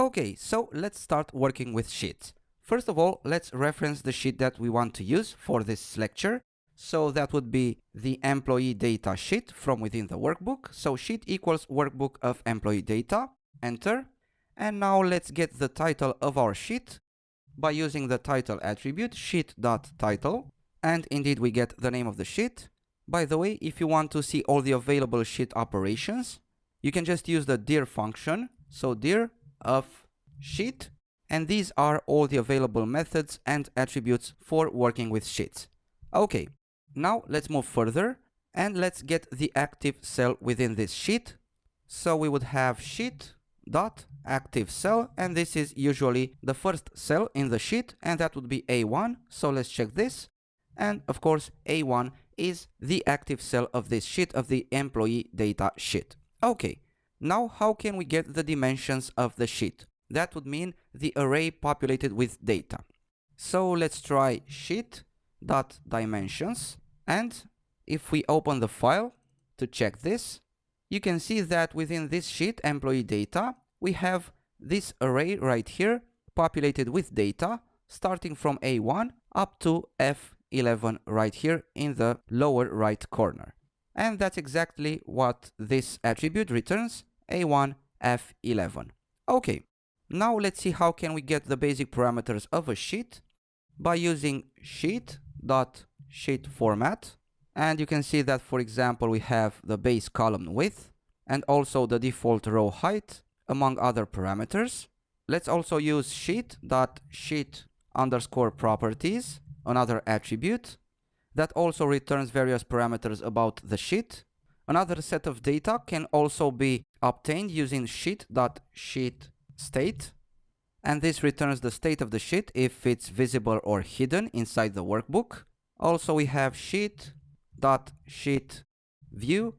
Okay, so let's start working with sheets. First of all, let's reference the sheet that we want to use for this lecture. So that would be the employee data sheet from within the workbook. So sheet equals workbook of employee data, enter. And now let's get the title of our sheet by using the title attribute, sheet.title. And indeed we get the name of the sheet. By the way, if you want to see all the available sheet operations, you can just use the dir function. So dir of sheet, and these are all the available methods and attributes for working with sheets. Okay, now let's move further and let's get the active cell within this sheet. So we would have sheet dot active cell, and this is usually the first cell in the sheet, and that would be A1. So let's check this, and of course A1 is the active cell of this sheet, of the employee data sheet. Okay, now how can we get the dimensions of the sheet? That would mean the array populated with data. So let's try sheet.dimensions, and if we open the file to check this, you can see that within this sheet employee data we have this array right here populated with data starting from A1 up to F11 right here in the lower right corner. And that's exactly what this attribute returns, A1 F11. Okay, now let's see how can we get the basic parameters of a sheet by using sheet.sheetFormat. And you can see that, for example, we have the base column width and also the default row height, among other parameters. Let's also use sheet.sheet_properties, another attribute that also returns various parameters about the sheet. Another set of data can also be obtained using sheet.sheetState, and this returns the state of the sheet if it's visible or hidden inside the workbook. Also we have sheet.sheetView,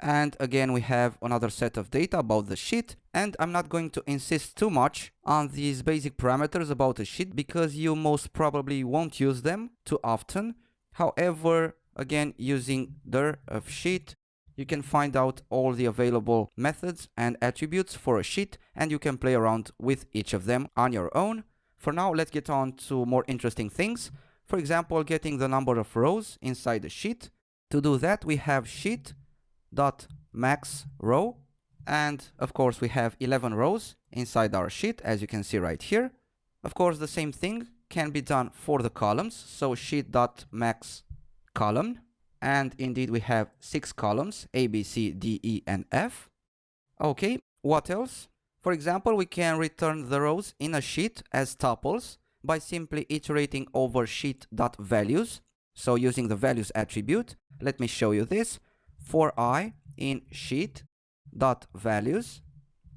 and again we have another set of data about the sheet. And I'm not going to insist too much on these basic parameters about a sheet because you most probably won't use them too often. However, again, using dir of sheet, you can find out all the available methods and attributes for a sheet, and you can play around with each of them on your own. For now, let's get on to more interesting things. For example, getting the number of rows inside the sheet. To do that, we have sheet.maxRow, and of course we have 11 rows inside our sheet, as you can see right here. Of course, the same thing can be done for the columns, so sheet.maxColumn, and indeed we have 6 columns, A, B, C, D, E, and F. Okay, what else? For example, we can return the rows in a sheet as tuples by simply iterating over sheet.values, so using the values attribute. Let me show you this. For I in sheet.values,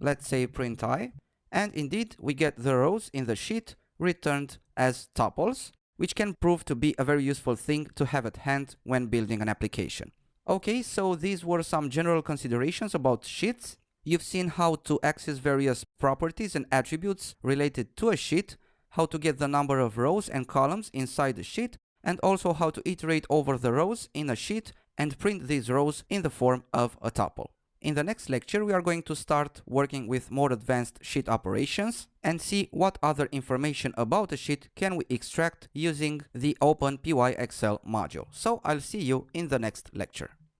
let's say print I, and indeed we get the rows in the sheet returned as tuples, which can prove to be a very useful thing to have at hand when building an application. Okay, so these were some general considerations about sheets. You've seen how to access various properties and attributes related to a sheet, how to get the number of rows and columns inside the sheet, and also how to iterate over the rows in a sheet and print these rows in the form of a tuple. In the next lecture, we are going to start working with more advanced sheet operations and see what other information about a sheet can we extract using the OpenPyXL module. So I'll see you in the next lecture.